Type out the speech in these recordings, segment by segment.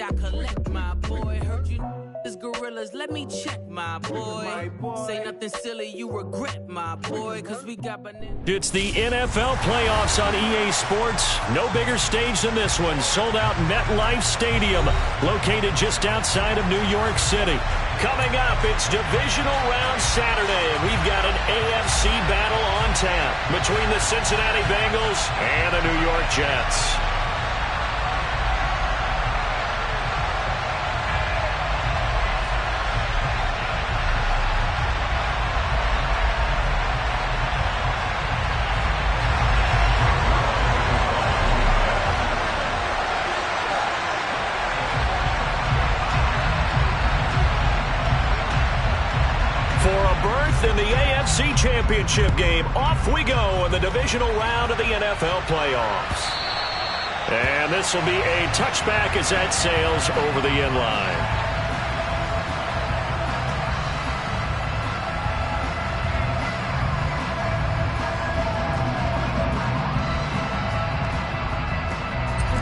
I collect my boy. Heard you is gorillas. Let me check my boy. Say nothing silly, you regret my boy. Cause we got banana. It's the NFL playoffs on EA Sports. No bigger stage than this one. Sold out MetLife Stadium, located just outside of New York City. Coming up, it's divisional round Saturday, and we've got an AFC battle on tap between the Cincinnati Bengals and the New York Jets. In the AFC Championship game, off we go in the divisional round of the NFL playoffs. And this will be a touchback as that sails over the end line.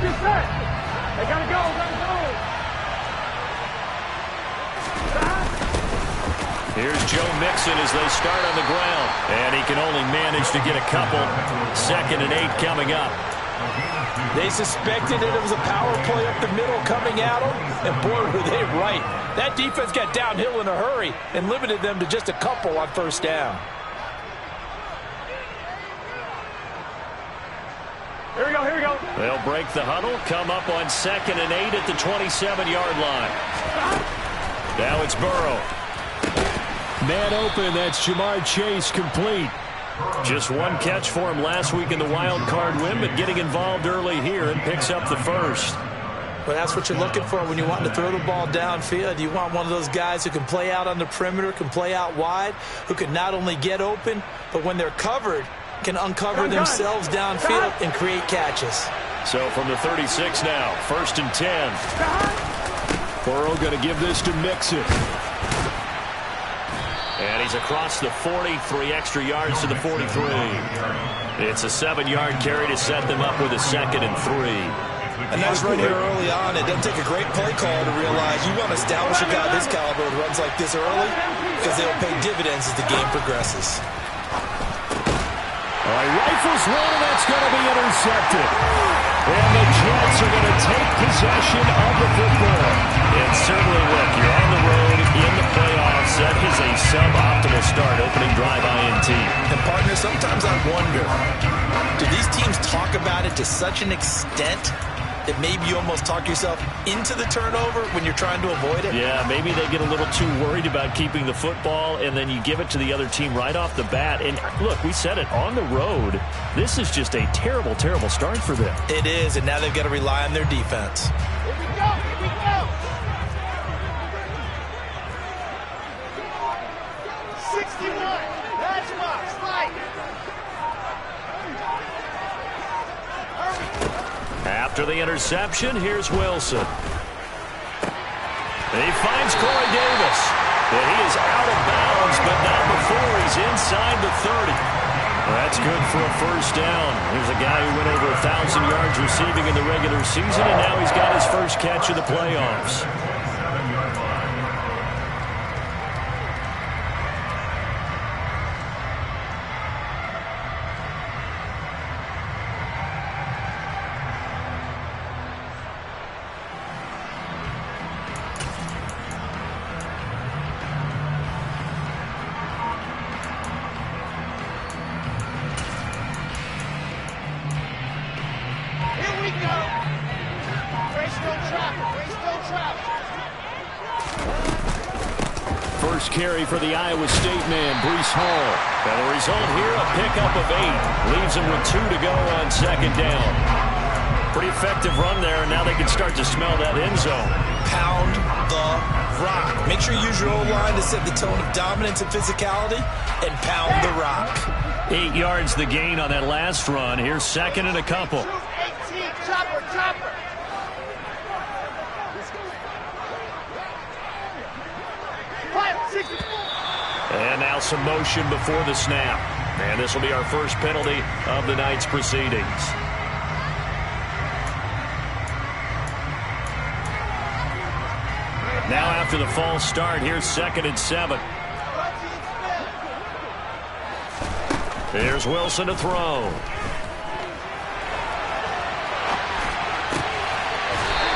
Get set. They gotta go, Here's Joe Mixon as they start on the ground. And he can only manage to get a couple. 2nd and 8 coming up. They suspected that it was a power play up the middle coming at them. And boy, were they right. That defense got downhill in a hurry and limited them to just a couple on first down. Here we go, here we go. They'll break the huddle, come up on 2nd and 8 at the 27-yard line. Now it's Burrow. Man open, that's Jamar Chase, complete. Just one catch for him last week in the wild card win, but getting involved early here and picks up the first. Well, that's what you're looking for when you want to throw the ball downfield. You want one of those guys who can play out on the perimeter, can play out wide, who can not only get open, but when they're covered, can uncover themselves downfield and create catches. So from the 36 now, 1st and 10. Burrow going to give this to Mixon. And he's across the 40, 3 extra yards to the 43. It's a 7-yard carry to set them up with a 2nd and 3. And that's right here early on. It doesn't take a great play call to realize you want to establish a guy this caliber with runs like this early because they'll pay dividends as the game progresses. All right, rifles one, and that's going to be intercepted. And the Jets are going to take possession of the football. And certainly, look, you're on the road in the playoffs. That is a suboptimal start, opening drive INT. And, partner, sometimes I wonder, do these teams talk about it to such an extent that maybe you almost talk yourself into the turnover when you're trying to avoid it? Yeah, maybe they get a little too worried about keeping the football, and then you give it to the other team right off the bat. And, look, we said it, on the road, this is just a terrible, terrible start for them. It is, and now they've got to rely on their defense. Here we go, here we go. 61, matchbox, fight. After the interception, here's Wilson. He finds Corey Davis. And he is out of bounds, but not before he's inside the 30. That's good for a first down. Here's a guy who went over 1,000 yards receiving in the regular season, and now he's got his first catch of the playoffs. First carry for the Iowa State man, Breece Hall. And the result here, a pickup of 8. Leaves him with 2 to go on 2nd down. Pretty effective run there, and now they can start to smell that end zone. Pound the rock. Make sure you use your O-line to set the tone of dominance and physicality, and pound the rock. 8 yards the gain on that last run. Here's 2nd and a couple. 18, chopper, chopper. And now some motion before the snap. And this will be our first penalty of the night's proceedings. Now after the false start, here's 2nd and 7. Here's Wilson to throw.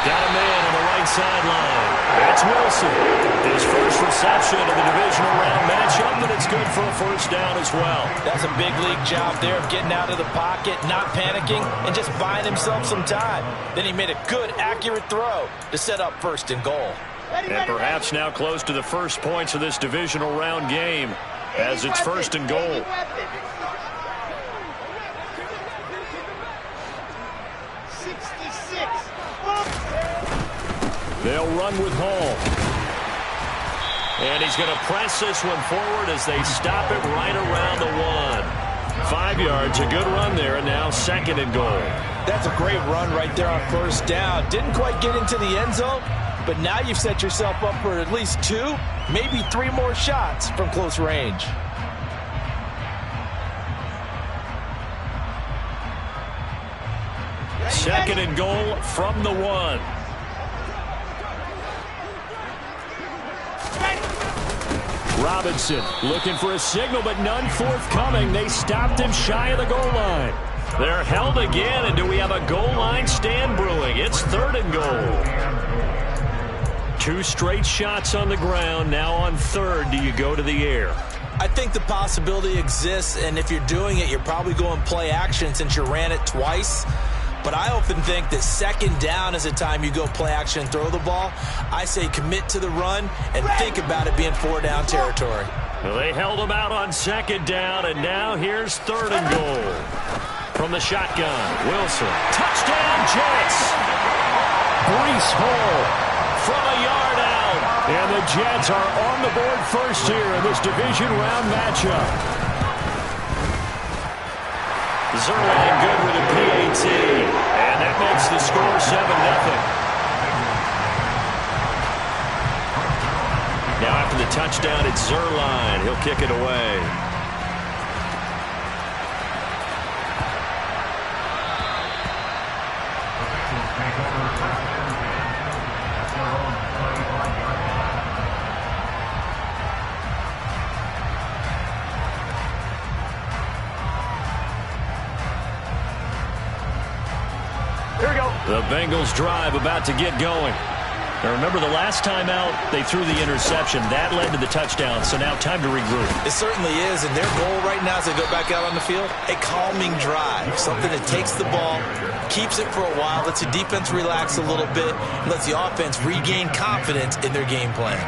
Got a man on the right sideline. That's Wilson. His first reception of the divisional round matchup, but it's good for a first down as well. That's a big league job there of getting out of the pocket, not panicking, and just buying himself some time. Then he made a good, accurate throw to set up 1st and goal. And perhaps now close to the first points of this divisional round game as it's 1st and goal. They'll run with Hall. And he's going to press this one forward as they stop it right around the 1. 5 yards, a good run there, and now 2nd and goal. That's a great run right there on 1st down. Didn't quite get into the end zone, but now you've set yourself up for at least 2, maybe 3 more shots from close range. Second and goal from the 1. Robinson looking for a signal, but none forthcoming. They stopped him shy of the goal line. They're held again, and do we have a goal line stand brewing? It's 3rd and goal. 2 straight shots on the ground. Now on 3rd, do you go to the air? I think the possibility exists, and if you're doing it, you're probably going play action since you ran it twice. But I often think that 2nd down is the time you go play action and throw the ball. I say commit to the run and think about it being 4-down territory. Well, they held him out on 2nd down, and now here's 3rd and goal. From the shotgun, Wilson. Touchdown, Jets! Breece Hall from a yard out. And the Jets are on the board first here in this division round matchup. Zerline good with a PAT, and that makes the score 7-0. Now after the touchdown, it's Zerline. He'll kick it away. The Bengals drive about to get going. Now remember, the last time out, they threw the interception. That led to the touchdown, so now time to regroup. It certainly is, and their goal right now as they go back out on the field, a calming drive, something that takes the ball, keeps it for a while, lets the defense relax a little bit, and lets the offense regain confidence in their game plan.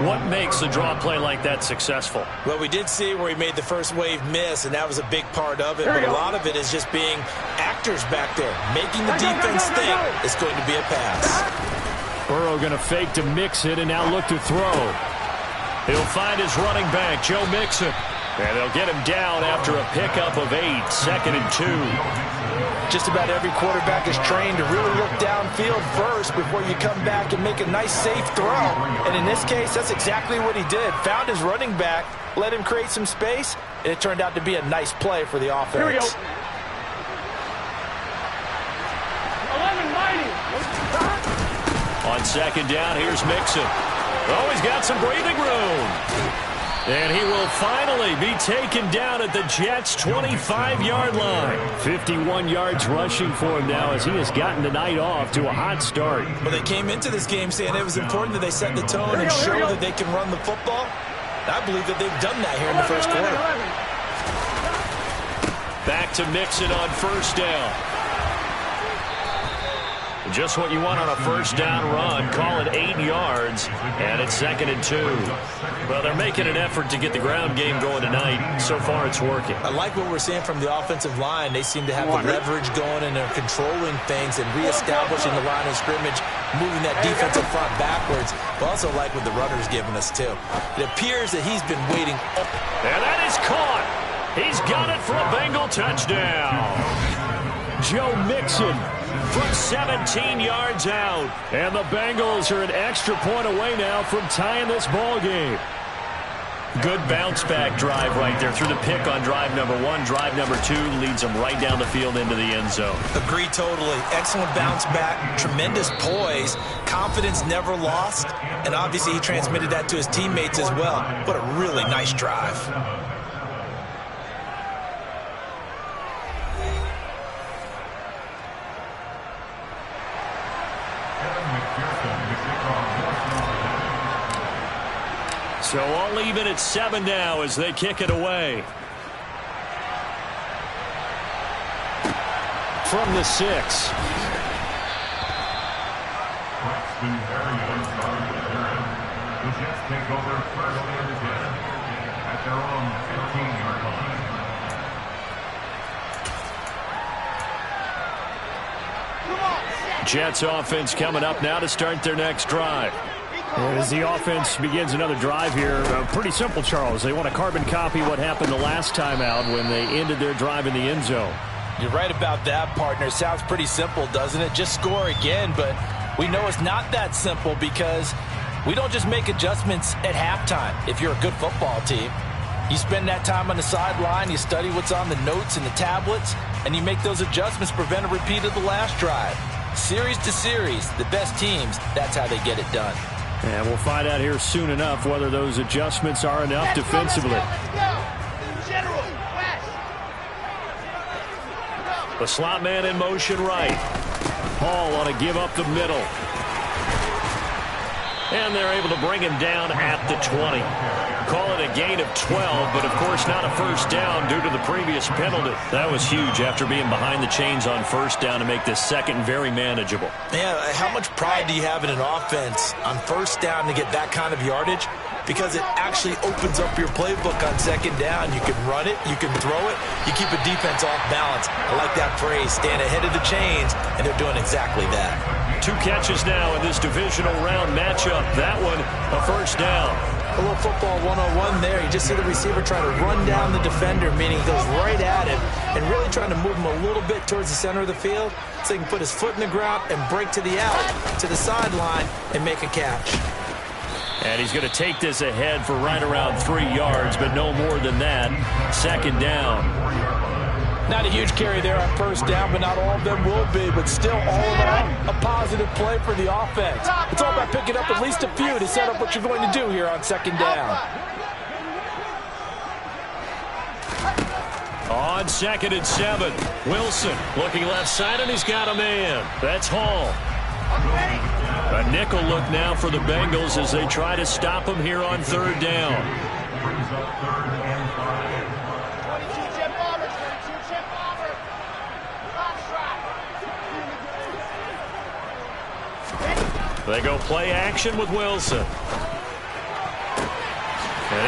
What makes a draw play like that successful? Well, we did see where he made the first wave miss, and that was a big part of it, but a lot of it is just being actors back there, making the defense think it's going to be a pass. Burrow going to fake to Mixon and now look to throw. He'll find his running back, Joe Mixon. And they'll get him down after a pickup of 8, 2nd and 2. Just about every quarterback is trained to really look downfield first before you come back and make a nice, safe throw. And in this case, that's exactly what he did. Found his running back, let him create some space, and it turned out to be a nice play for the offense. Here we go. 11 mighty. On 2nd down, here's Mixon. Oh, he's got some breathing room. And he will finally be taken down at the Jets' 25-yard line. 51 yards rushing for him now as he has gotten the night off to a hot start. Well, they came into this game saying it was important that they set the tone and show that they can run the football. I believe that they've done that here in the first quarter. Back to Mixon on 1st down. Just what you want on a 1st down run. Call it 8 yards, and it's 2nd and 2. Well, they're making an effort to get the ground game going tonight. So far, it's working. I like what we're seeing from the offensive line. They seem to have the leverage going, and they're controlling things and reestablishing the line of scrimmage, moving that defensive front backwards. But also like what the runner's giving us, too. It appears that he's been waiting. And that is caught. He's got it for a Bengal touchdown. Joe Mixon from 17 yards out. And the Bengals are an extra point away now from tying this ball game. Good bounce-back drive right there through the pick on drive number 1. Drive number 2 leads them right down the field into the end zone. Agree totally. Excellent bounce back, tremendous poise, confidence never lost, and obviously he transmitted that to his teammates as well. What a really nice drive. So all even at 7 now as they kick it away. From the 6. The Jets take over first and 10 at their own 15-yard line. Jets offense coming up now to start their next drive. As the offense begins another drive here, pretty simple, Charles. They want to carbon copy what happened the last time out when they ended their drive in the end zone. You're right about that, partner. Sounds pretty simple, doesn't it? Just score again, but we know it's not that simple because we don't just make adjustments at halftime. If you're a good football team, you spend that time on the sideline, you study what's on the notes and the tablets, and you make those adjustments, prevent a repeat of the last drive. Series to series, the best teams, that's how they get it done. And we'll find out here soon enough whether those adjustments are enough defensively. Let's go. General, West. The slot man in motion right. Hall on a give up the middle. And they're able to bring him down at the 20. Call it a gain of 12, but of course not a first down due to the previous penalty. That was huge after being behind the chains on first down to make this second very manageable. Yeah, how much pride do you have in an offense on first down to get that kind of yardage? Because it actually opens up your playbook on second down. You can run it, you can throw it, you keep a defense off balance. I like that phrase, stand ahead of the chains, and they're doing exactly that. 2 catches now in this divisional round matchup. That one, a first down. A little football 101 there. You just see the receiver try to run down the defender, meaning he goes right at him and really trying to move him a little bit towards the center of the field so he can put his foot in the ground and break to the out, to the sideline, and make a catch. And he's going to take this ahead for right around 3 yards, but no more than that. Second down. Not a huge carry there on first down, but not all of them will be. But still, all in all, a positive play for the offense. It's all about picking up at least a few to set up what you're going to do here on second down. On 2nd and 7, Wilson looking left side, and he's got a man. That's Hall. A nickel look now for the Bengals as they try to stop him here on 3rd down. Brings up 3rd and 5. They go play action with Wilson. And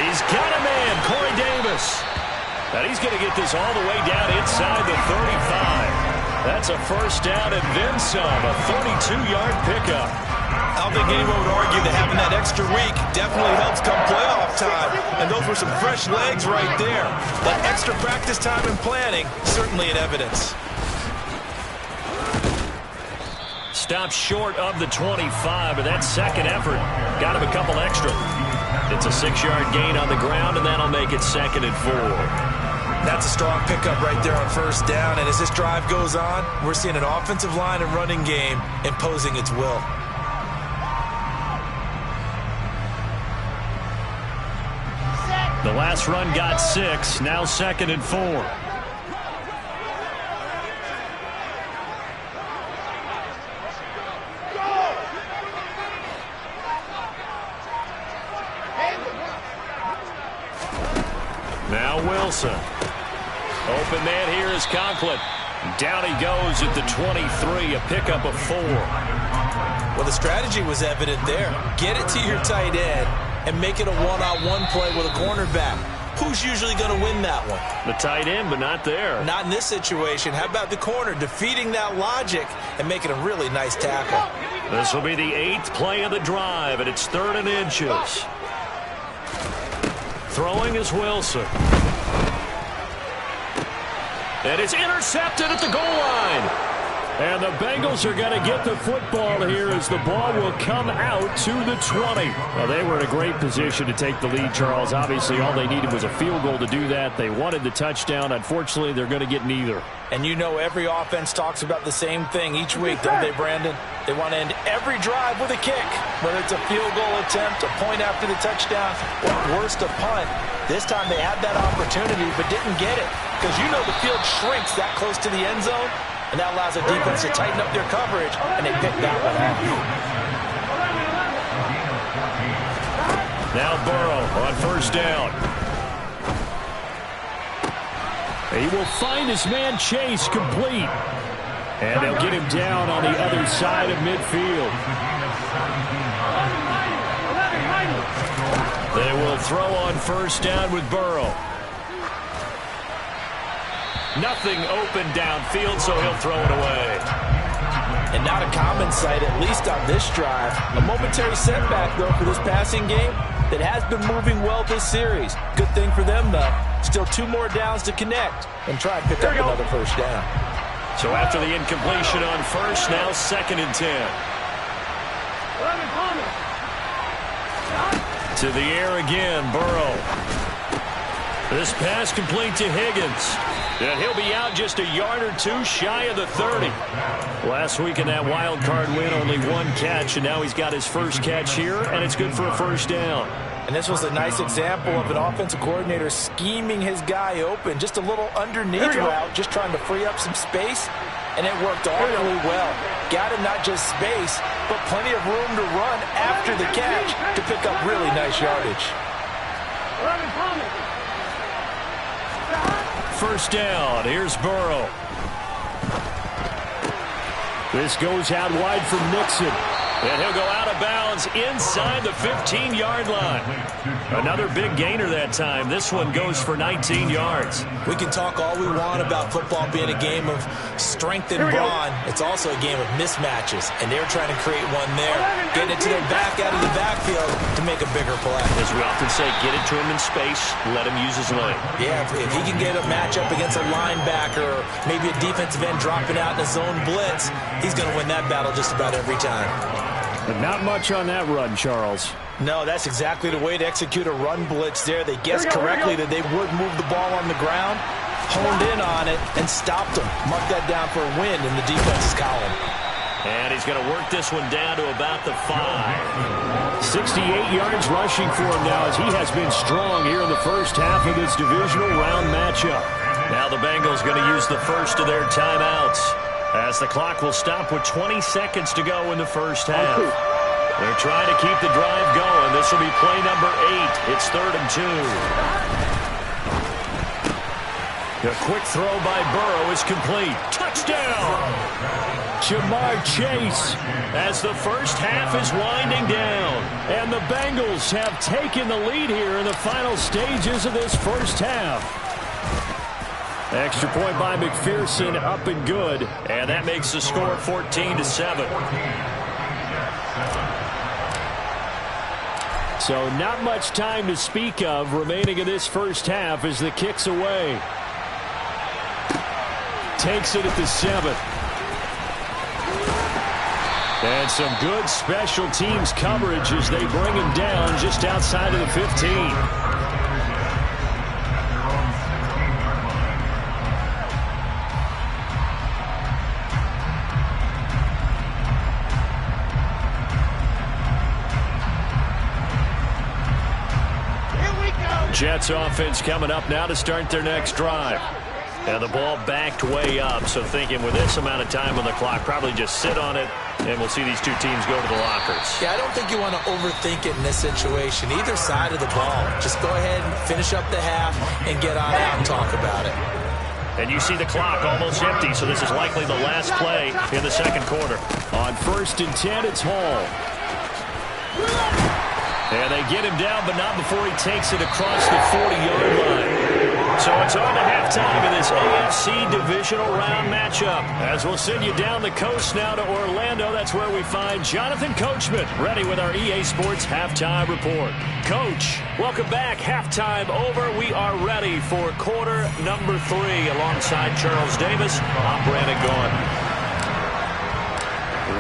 he's got a man, Corey Davis. And he's going to get this all the way down inside the 35. That's a first down and then some, a 32-yard pickup. I don't think anyone would argue that having that extra week definitely helps come playoff time. And those were some fresh legs right there. That extra practice time and planning, certainly in evidence. Stopped short of the 25, but that second effort got him a couple extra. It's a 6-yard gain on the ground, and that'll make it 2nd and 4. That's a strong pickup right there on first down, and as this drive goes on, we're seeing an offensive line and running game imposing its will. The last run got 6, now 2nd and 4. Now Wilson. Open man here is Conklin. Down he goes at the 23, a pickup of 4. Well, the strategy was evident there. Get it to your tight end and make it a one-on-one play with a cornerback. Who's usually going to win that one? The tight end, but not there. Not in this situation. How about the corner defeating that logic and making a really nice tackle? This will be the 8th play of the drive, and it's 3rd and inches. Throwing is Wilson. And it's intercepted at the goal line. And the Bengals are going to get the football here as the ball will come out to the 20. Well, they were in a great position to take the lead, Charles. Obviously, all they needed was a field goal to do that. They wanted the touchdown. Unfortunately, they're going to get neither. And you know every offense talks about the same thing each week, don't they, Brandon? They want to end every drive with a kick, whether it's a field goal attempt, a point after the touchdown, or worst, a punt. This time they had that opportunity but didn't get it because you know the field shrinks that close to the end zone. And that allows the defense to tighten up their coverage, and they picked that one off. Now Burrow on first down. He will find his man Chase complete. And they'll get him down on the other side of midfield. They will throw on first down with Burrow. Nothing open downfield, so he'll throw it away. And not a common sight, at least on this drive. A momentary setback, though, for this passing game that has been moving well this series. Good thing for them, though. Still 2 more downs to connect and try and pick up another first down. So after the incompletion on first, now 2nd and 10. To the air again, Burrow. This pass complete to Higgins. And he'll be out just a yard or 2 shy of the 30. Last week in that wild card win, only 1 catch, and now he's got his first catch here, and it's good for a first down. And this was a nice example of an offensive coordinator scheming his guy open. Just a little underneath route, just trying to free up some space, and it worked all really well. Got him not just space, but plenty of room to run after the catch to pick up really nice yardage. First down. Here's Burrow. This goes out wide from Nixon. And he'll go out of bounds inside the 15-yard line. Another big gainer that time. This one goes for 19 yards. We can talk all we want about football being a game of strength and brawn. It's also a game of mismatches, and they're trying to create one there. Getting it to their back out of the backfield to make a bigger play. As we often say, get it to him in space, let him use his leg. Yeah, if he can get a matchup against a linebacker or maybe a defensive end dropping out in a zone blitz, he's going to win that battle just about every time. But not much on that run, Charles. No, that's exactly the way to execute a run blitz there. They guessed correctly that they would move the ball on the ground, honed in on it, and stopped them. Mark that down for a win in the defense's column. And he's going to work this one down to about the 5. 68 yards rushing for him now as he has been strong here in the first half of this divisional round matchup. Now the Bengals going to use the first of their timeouts, as the clock will stop with 20 seconds to go in the first half. They're trying to keep the drive going. This will be play number 8. It's 3rd and 2. The quick throw by Burrow is complete. Touchdown! Jamar Chase, as the first half is winding down. And the Bengals have taken the lead here in the final stages of this first half. Extra point by McPherson, up and good. And that makes the score 14-7. So not much time to speak of remaining in this first half as the kick's away. Takes it at the 7. And some good special teams coverage as they bring him down just outside of the 15. Jets offense coming up now to start their next drive. And the ball backed way up, so thinking with this amount of time on the clock, probably just sit on it, and we'll see these two teams go to the lockers. Yeah, I don't think you want to overthink it in this situation. Either side of the ball, just go ahead and finish up the half and get on out and talk about it. And you see the clock almost empty, so this is likely the last play in the second quarter. On 1st and 10, it's Hall. And they get him down, but not before he takes it across the 40-yard line. So it's on to halftime in this AFC divisional round matchup. As we'll send you down the coast now to Orlando, that's where we find Jonathan Coachman, ready with our EA Sports Halftime Report. Coach, welcome back. Halftime over. We are ready for quarter number 3. Alongside Charles Davis, I'm Brandon Gaughan.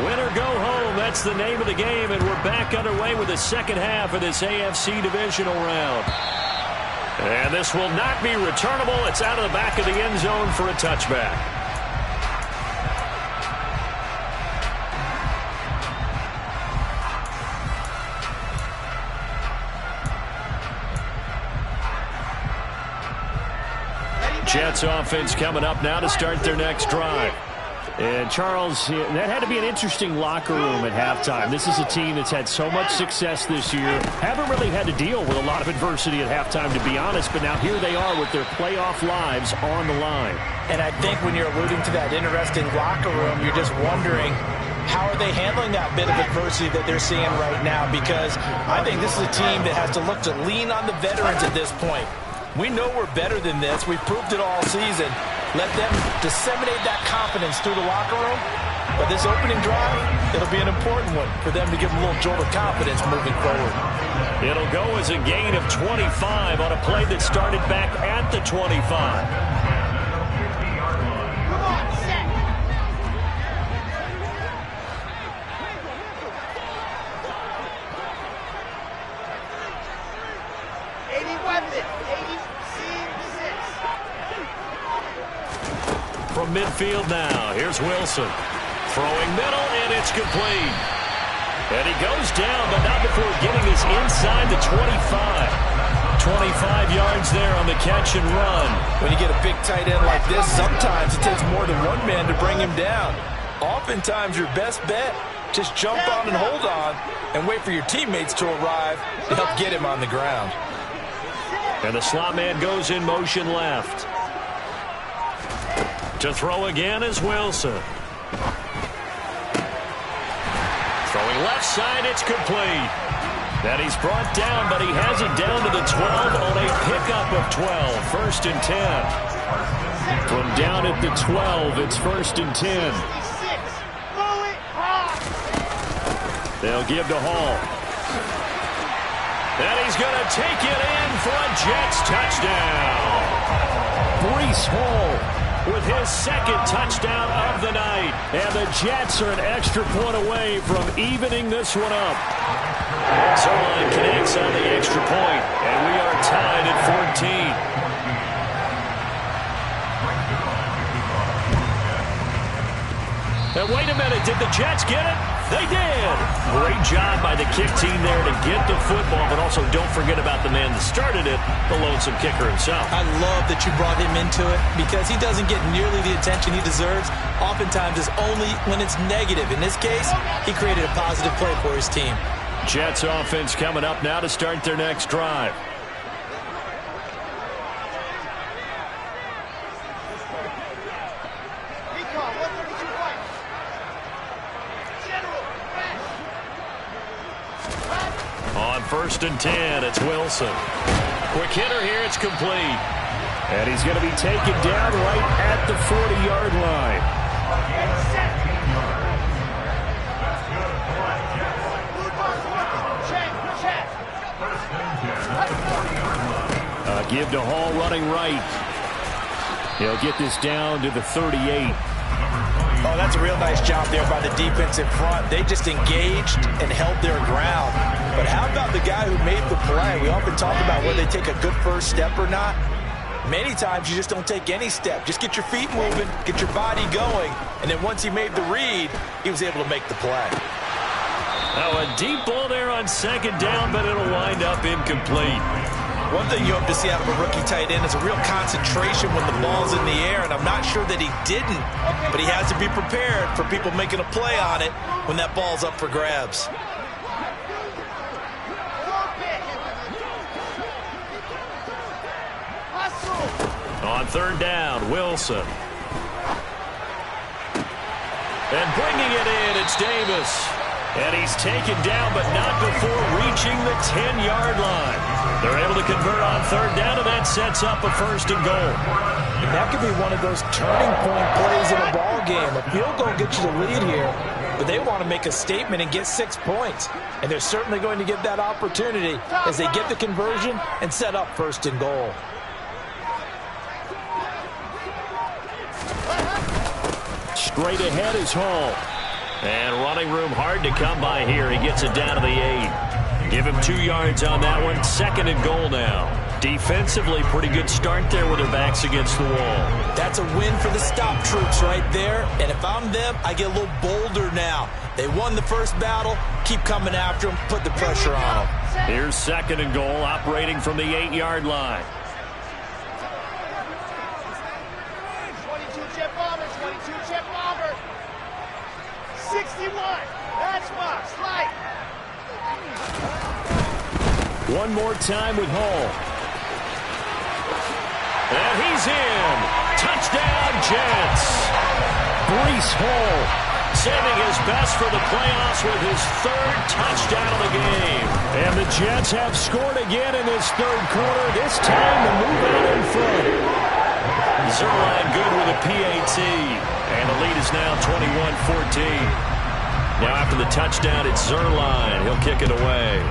Win or go home, that's the name of the game, and we're back underway with the second half of this AFC divisional round. And this will not be returnable. It's out of the back of the end zone for a touchback. Jets offense coming up now to start their next drive. And, Charles, that had to be an interesting locker room at halftime. This is a team that's had so much success this year. Haven't really had to deal with a lot of adversity at halftime, to be honest. But now here they are with their playoff lives on the line. And I think when you're alluding to that interesting locker room, you're just wondering, how are they handling that bit of adversity that they're seeing right now? Because I think this is a team that has to look to lean on the veterans at this point. We know we're better than this. We've proved it all season. Let them disseminate that confidence through the locker room. But this opening drive, it'll be an important one for them to give them a little jolt of confidence moving forward. It'll go as a gain of 25 on a play that started back at the 25. From midfield now, here's Wilson. Throwing middle, and it's complete. And he goes down, but not before getting us inside the 25. 25 yards there on the catch and run. When you get a big tight end like this, sometimes it takes more than one man to bring him down. Oftentimes, your best bet, just jump on and hold on and wait for your teammates to arrive to help get him on the ground. And the slot man goes in motion left. To throw again is Wilson. Throwing left side, it's complete. And he's brought down, but he has it down to the 12 on a pickup of 12. First and 10. From down at the 12, it's first and 10. They'll give to Hall. And he's going to take it in for a Jets touchdown. Breece Hall with his second touchdown of the night. And the Jets are an extra point away from evening this one up. Zerline connects on the extra point, and we are tied at 14. And wait a minute, did the Jets get it? They did. Great job by the kick team there to get the football, but also don't forget about the man that started it, the lonesome kicker himself. I love that you brought him into it because he doesn't get nearly the attention he deserves. Oftentimes it's only when it's negative. In this case, he created a positive play for his team. Jets offense coming up now to start their next drive. On first and 10, it's Wilson. Quick hitter here, it's complete. And he's going to be taken down right at the 40-yard line. Give to Hall running right. He'll get this down to the 38. Oh, that's a real nice job there by the defense in front. They just engaged and held their ground. But how about the guy who made the play? We often talk about whether they take a good first step or not. Many times you just don't take any step. Just get your feet moving, get your body going, and then once he made the read, he was able to make the play. Now a deep ball there on second down, but it'll wind up incomplete. One thing you hope to see out of a rookie tight end is a real concentration when the ball's in the air, and I'm not sure that he didn't, but he has to be prepared for people making a play on it when that ball's up for grabs. On third down, Wilson. And bringing it in, it's Davis. And he's taken down, but not before reaching the 10-yard line. They're able to convert on third down, and that sets up a first and goal. And that could be one of those turning point plays in a ball game. A field goal gets you the lead here, but they want to make a statement and get 6 points. And they're certainly going to get that opportunity as they get the conversion and set up first and goal. Straight ahead is Hall. And running room hard to come by here. He gets it down to the 8. Give him 2 yards on that one. 2nd and goal now. Defensively, pretty good start there with their backs against the wall. That's a win for the stop troops right there. And if I'm them, I get a little bolder now. They won the first battle. Keep coming after them. Put the pressure on them. Here's 2nd and goal, operating from the 8-yard line. 22-chip bomber, 22-chip bomber. 61. That's box. Slide. One more time with Hall. And he's in. Touchdown, Jets. Breece Hall saving his best for the playoffs with his 3rd touchdown of the game. And the Jets have scored again in this 3rd quarter. This time to move out in front. Zerline good with a PAT. And the lead is now 21-14. Now after the touchdown, it's Zerline. He'll kick it away.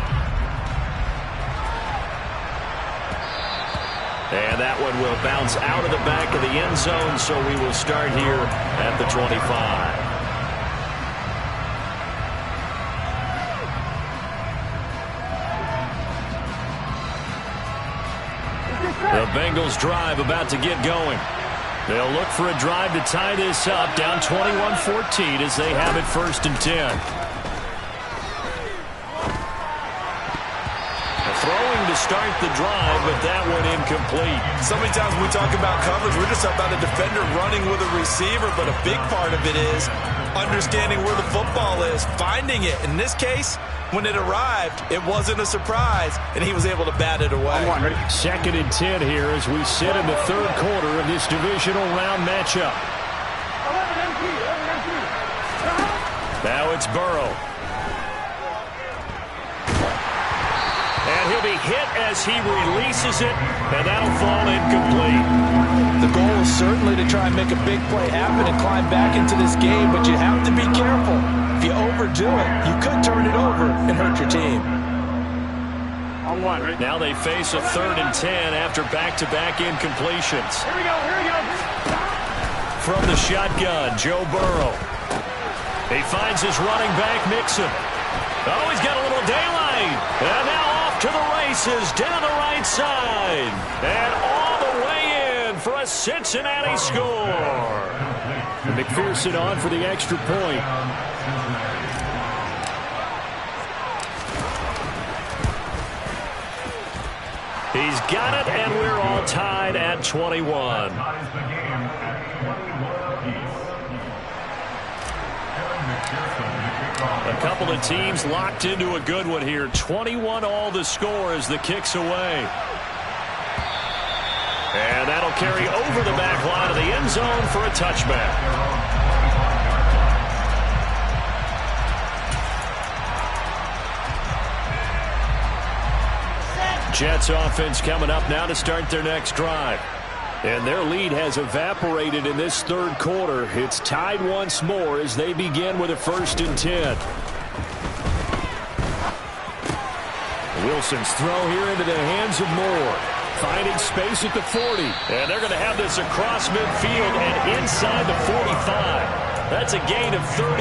And that one will bounce out of the back of the end zone, so we will start here at the 25. The Bengals drive about to get going. They'll look for a drive to tie this up, down 21-14 as they have it 1st and 10. Throwing to start the drive, but that one incomplete. So many times when we talk about coverage, we're just talking about a defender running with a receiver, but a big part of it is understanding where the football is, finding it. In this case, when it arrived, it wasn't a surprise, and he was able to bat it away. 2nd and 10 here as we sit in the 3rd quarter of this divisional round matchup. Now it's Burrow. And he'll be hit as he releases it, and that'll fall incomplete. The goal is certainly to try and make a big play happen and climb back into this game, but you have to be careful. If you overdo it, you could turn it over and hurt your team. Now they face a 3rd and 10 after back-to-back incompletions. Here we go. From the shotgun, Joe Burrow. He finds his running back, Mixon. Oh, he's got a little daylight. And now off to the races down the right side. And all the way in for a Cincinnati score. And McPherson on for the extra point. He's got it, and we're all tied at 21. A couple of teams locked into a good one here. 21 all the score as the kick's away. And that'll carry over the back line of the end zone for a touchback. Jets offense coming up now to start their next drive. And their lead has evaporated in this 3rd quarter. It's tied once more as they begin with a 1st and 10. Wilson's throw here into the hands of Moore. Finding space at the 40. And they're going to have this across midfield and inside the 45. That's a gain of 31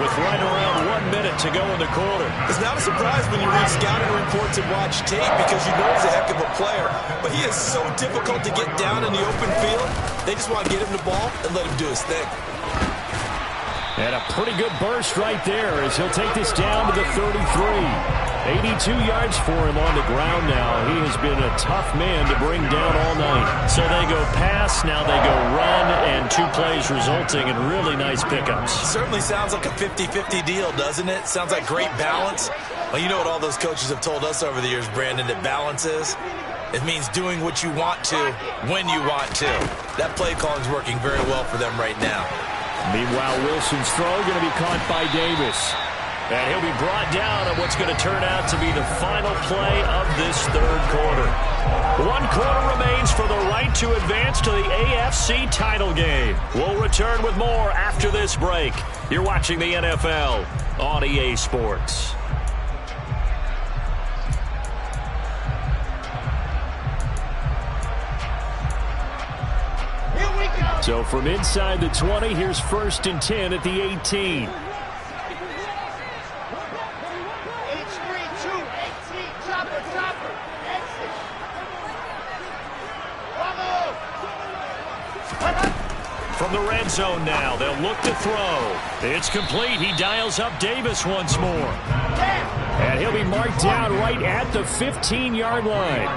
with right around 1 minute to go in the quarter. It's not a surprise when you read scouting reports and watch tape because you know he's a heck of a player. But he is so difficult to get down in the open field. They just want to get him the ball and let him do his thing. And a pretty good burst right there as he'll take this down to the 33. 82 yards for him on the ground now. He has been a tough man to bring down all night. So they go pass, now they go run, and 2 plays resulting in really nice pickups. Certainly sounds like a 50-50 deal, doesn't it? Sounds like great balance. Well, you know what all those coaches have told us over the years, Brandon, that balance is? It means doing what you want to when you want to. That play calling is working very well for them right now. Meanwhile, Wilson's throw going to be caught by Davis. And he'll be brought down on what's going to turn out to be the final play of this 3rd quarter. 1 quarter remains for the right to advance to the AFC title game. We'll return with more after this break. You're watching the NFL on EA Sports. So from inside the 20, here's 1st and 10 at the 18. from the red zone now. They'll look to throw. It's complete. He dials up Davis once more. And he'll be marked down right at the 15-yard line.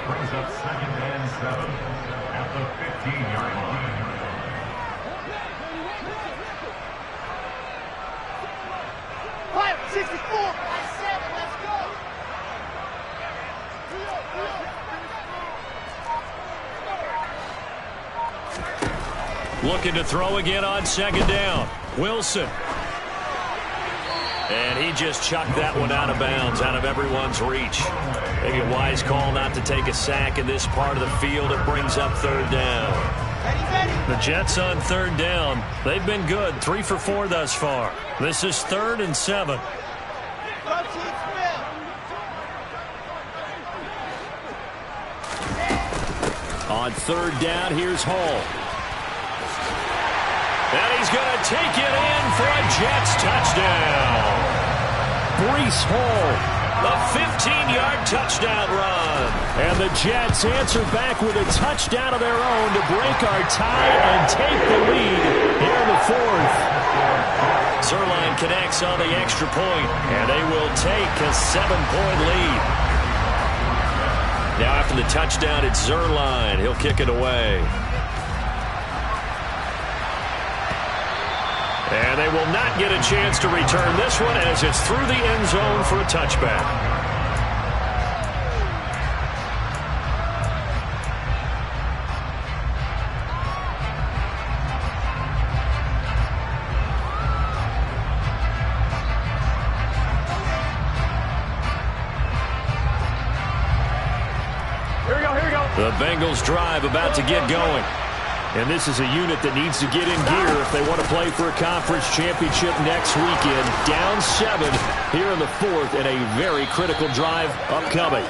Brings up 2nd and 7 at the 15-yard line. Fire, 64, 7, let's go. Looking to throw again on 2nd down. Wilson. And he just chucked that one out of bounds, out of everyone's reach. Maybe a wise call not to take a sack in this part of the field. It brings up 3rd down. The Jets on 3rd down. They've been good, 3 for 4 thus far. This is 3rd and 7. On 3rd down, here's Hall. And he's going to take it in for a Jets touchdown. Breece Hall, a 15-yard touchdown run. And the Jets answer back with a touchdown of their own to break our tie and take the lead here in the 4th. Zerline connects on the extra point, and they will take a 7-point lead. Now after the touchdown, it's Zerline. He'll kick it away. And they will not get a chance to return this one as it's through the end zone for a touchback. Here we go. The Bengals drive about to get going. And this is a unit that needs to get in gear if they want to play for a conference championship next weekend. Down 7 here in the 4th and a very critical drive upcoming.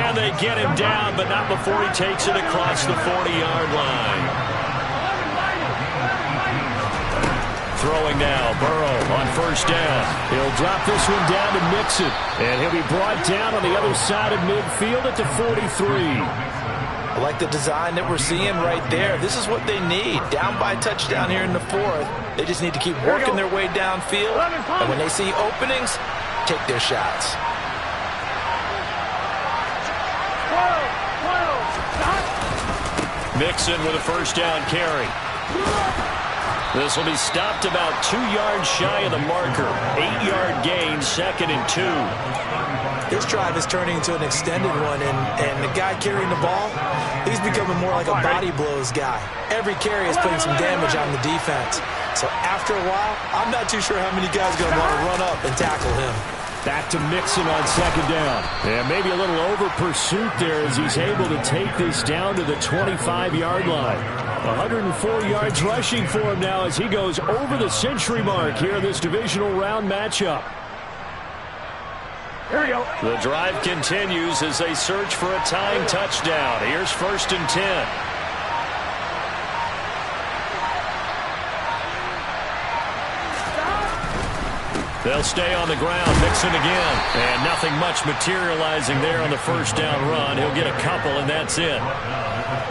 And they get him down, but not before he takes it across the 40-yard line. Throwing now, Burrow on 1st down. He'll drop this one down to Mixon. And he'll be brought down on the other side of midfield at the 43. I like the design that we're seeing right there. This is what they need. Down by a touchdown here in the 4th. They just need to keep working their way downfield. And when they see openings, take their shots. Mixon with a 1st down carry. This will be stopped about 2 yards shy of the marker. 8-yard gain, 2nd and 2. This drive is turning into an extended one, and the guy carrying the ball, he's becoming more like a body blows guy. Every carry is putting some damage on the defense. So after a while, I'm not too sure how many guys are going to want to run up and tackle him. Back to Mixon on 2nd down. And maybe a little over pursuit there as he's able to take this down to the 25-yard line. 104 yards rushing for him now as he goes over the century mark here in this divisional round matchup. Here we go. The drive continues as they search for a tying touchdown. Here's 1st and 10. They'll stay on the ground. Mixon again. And nothing much materializing there on the 1st down run. He'll get a couple, and that's it.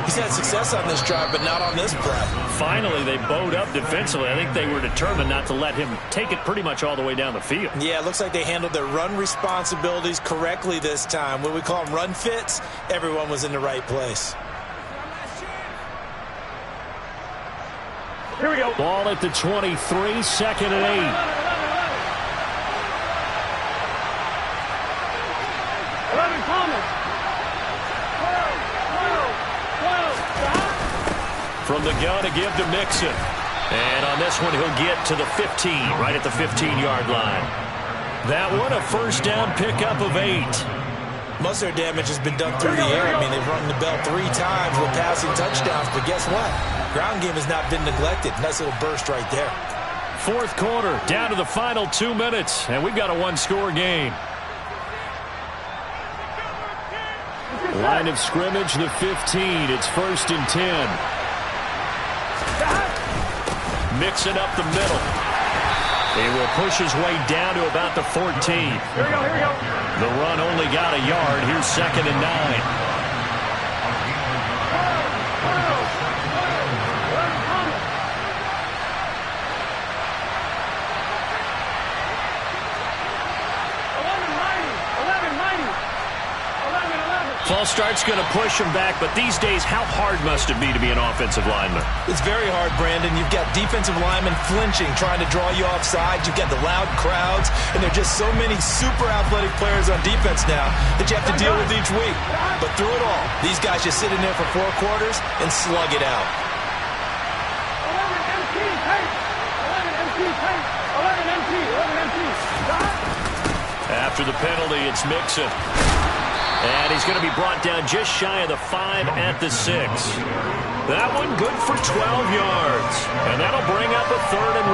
He's had success on this drive, but not on this play. Finally, they bowed up defensively. I think they were determined not to let him take it pretty much all the way down the field. Yeah, it looks like they handled their run responsibilities correctly this time. When we call them run fits, everyone was in the right place. Here we go. Ball at the 23, 2nd and 8. From the gun to give to Mixon. And on this one, he'll get to the 15, right at the 15-yard line. That one, a 1st down pickup of 8. Most of their damage has been done through the air. I mean, they've rung the bell 3 times with passing touchdowns, but guess what? Ground game has not been neglected. Nice little burst right there. 4th quarter, down to the final 2 minutes, and we've got a 1-score game. Line of scrimmage, the 15. It's 1st and 10. Mixing up the middle. He will push his way down to about the 14. Here we go. The run only got a yard. Here's 2nd and 9. False start's going to push him back, but these days, how hard must it be to be an offensive lineman? It's very hard, Brandon. You've got defensive linemen flinching, trying to draw you offside. You've got the loud crowds, and there are just so many super athletic players on defense now that you have to deal with each week. But through it all, these guys just sit in there for 4 quarters and slug it out. 11 MT. After the penalty, it's Mixon. And he's going to be brought down just shy of the 5 at the 6. That one good for 12 yards. And that'll bring up a 3rd and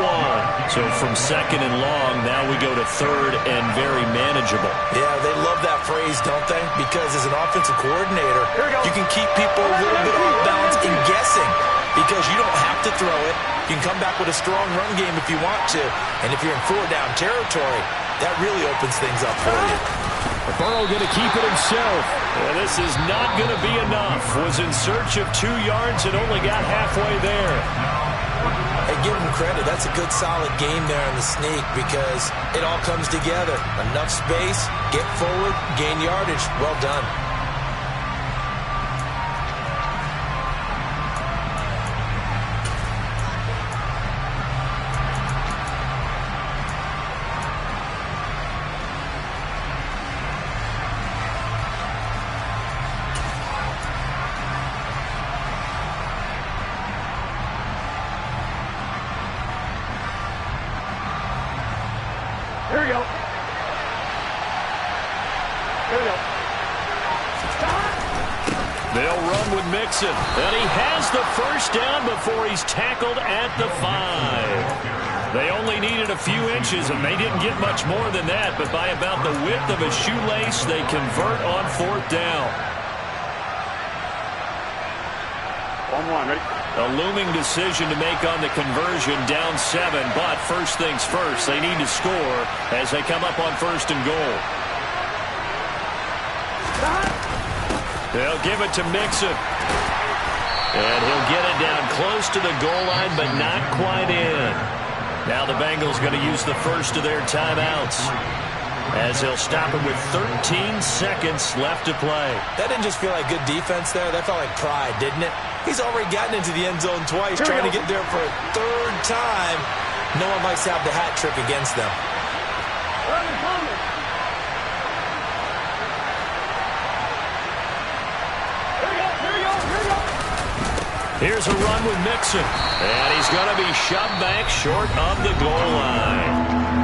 1. So from 2nd and long, now we go to 3rd and very manageable. Yeah, they love that phrase, don't they? Because as an offensive coordinator, you can keep people a little bit off balance and guessing. Because you don't have to throw it. You can come back with a strong run game if you want to. And if you're in 4-down territory, that really opens things up for you. Burrow going to keep it himself. And this is not going to be enough. Was in search of 2 yards and only got halfway there. Hey, give him credit. That's a good, solid game there in the sneak because it all comes together. Enough space, get forward, gain yardage. Well done. Here we go. They'll run with Mixon. And he has the first down before he's tackled at the 5. They only needed a few inches, and they didn't get much more than that. But by about the width of a shoelace, they convert on 4th down. 1-1, ready? A looming decision to make on the conversion, down 7. But first things first, they need to score as they come up on 1st and goal. They'll give it to Mixon. And he'll get it down close to the goal line, but not quite in. Now the Bengals going to use the first of their timeouts as they'll stop it with 13 seconds left to play. That didn't just feel like good defense there. That felt like pride, didn't it? He's already gotten into the end zone twice, trying to get there for a 3rd time. No one likes to have the hat trick against them. Here's a run with Mixon. And he's going to be shoved back short of the goal line.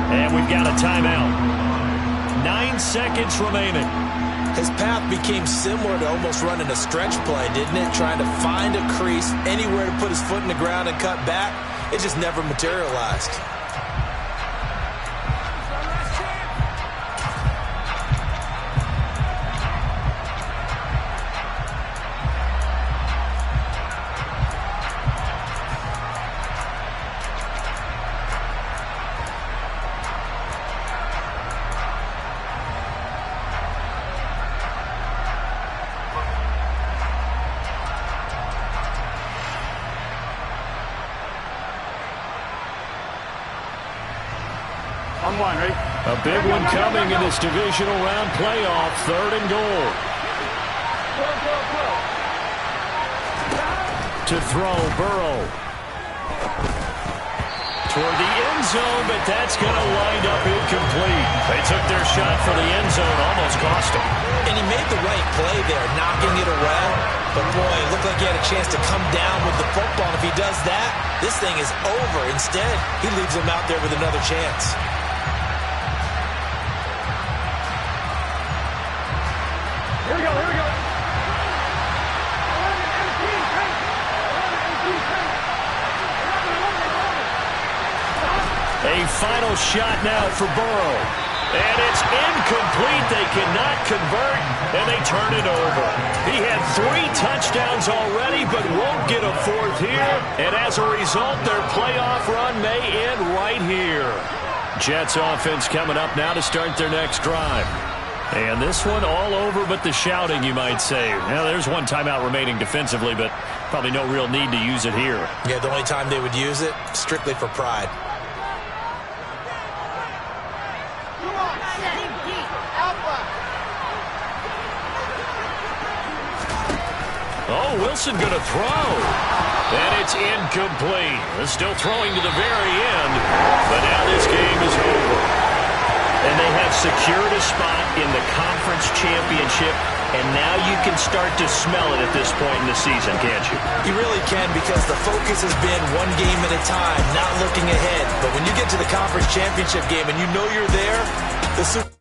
And we've got a timeout. 9 seconds remaining. His path became similar to almost running a stretch play, didn't it? Trying to find a crease, anywhere to put his foot in the ground and cut back. It just never materialized. Ready? A big one coming in this divisional round playoff, 3rd and goal. To throw, Burrow. Toward the end zone, but that's going to wind up incomplete. They took their shot for the end zone, almost cost him. And he made the right play there, knocking it away. But boy, it looked like he had a chance to come down with the football. And if he does that, this thing is over. Instead, he leaves him out there with another chance. Here we go. A final shot now for Burrow. And it's incomplete. They cannot convert, and they turn it over. He had 3 touchdowns already, but won't get a 4th here. And as a result, their playoff run may end right here. Jets offense coming up now to start their next drive. And this one all over but the shouting, you might say. Now, there's one timeout remaining defensively, but probably no real need to use it here. Yeah, the only time they would use it, strictly for pride. Oh, Wilson going to throw. And it's incomplete. They're still throwing to the very end. But now this game is over. And they have secured a spot in the conference championship. And now you can start to smell it at this point in the season, can't you? You really can, because the focus has been one game at a time, not looking ahead. But when you get to the conference championship game and you know you're there, the Super